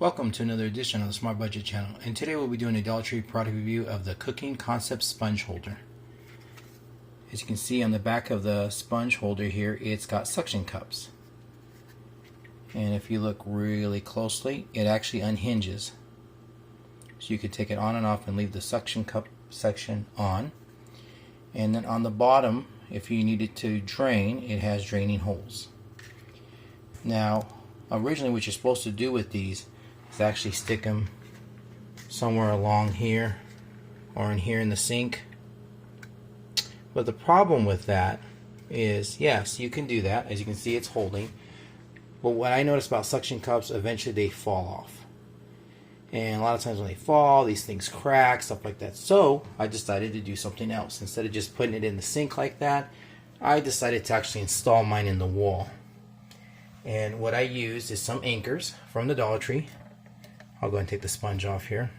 Welcome to another edition of the Smart Budget channel, and today we'll be doing a Dollar Tree product review of the Cooking Concept Sponge Holder. As you can see on the back of the sponge holder here, it's got suction cups. And if you look really closely, it actually unhinges. So you could take it on and off and leave the suction cup section on. And then on the bottom, if you needed to drain, it has draining holes. Now, originally what you're supposed to do with these is actually stick them somewhere along here or in here in the sink. But the problem with that is, yes, you can do that. As you can see, it's holding. But what I noticed about suction cups, eventually they fall off. And a lot of times when they fall, these things crack, stuff like that. So I decided to do something else. Instead of just putting it in the sink like that, I decided to actually install mine in the wall. And what I used is some anchors from the Dollar Tree. I'll go ahead and take the sponge off here.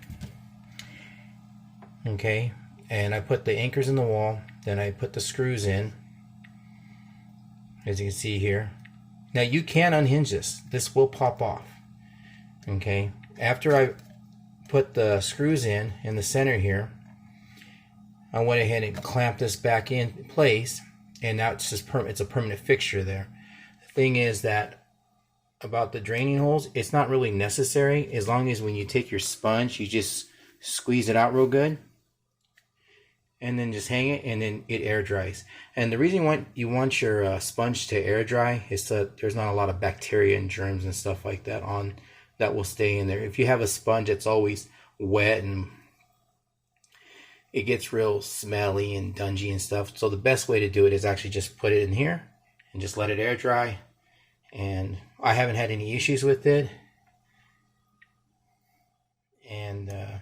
Okay, and I put the anchors in the wall, then I put the screws in, as you can see here. Now you can unhinge this. This will pop off. Okay, after I put the screws in the center here, I went ahead and clamped this back in place, and now it's just it's a permanent fixture there. The thing is that about the draining holes, it's not really necessary as long as when you take your sponge, you just squeeze it out real good and then just hang it, and then it air dries. And the reason you want your sponge to air dry is that there's not a lot of bacteria and germs and stuff like that that will stay in there. If you have a sponge that's always wet and it gets real smelly and dungy and stuff, so the best way to do it is actually just put it in here and just let it air dry. And I haven't had any issues with it. And in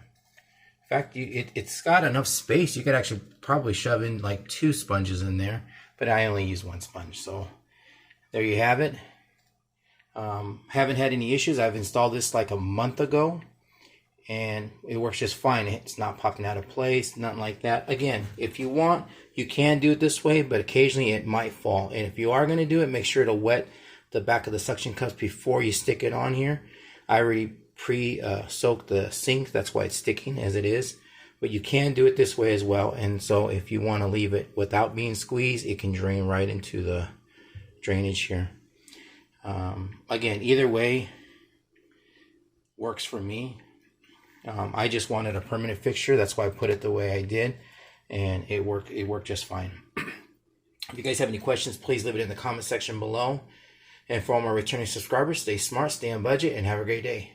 fact, it's got enough space. You could actually probably shove in like 2 sponges in there, but I only use 1 sponge. So there you have it. Haven't had any issues. I've installed this like a month ago, and it works just fine. It's not popping out of place, nothing like that. Again, if you want, you can do it this way, but occasionally it might fall. And if you are going to do it, make sure to wet the back of the suction cups before you stick it on here. I already soaked the sink, that's why it's sticking as it is. But you can do it this way as well. And so if you want to leave it without being squeezed, it can drain right into the drainage here. Again, either way works for me. I just wanted a permanent fixture, that's why I put it the way I did, and it worked just fine. If you guys have any questions, please leave it in the comment section below. And for all my returning subscribers, stay smart, stay on budget, and have a great day.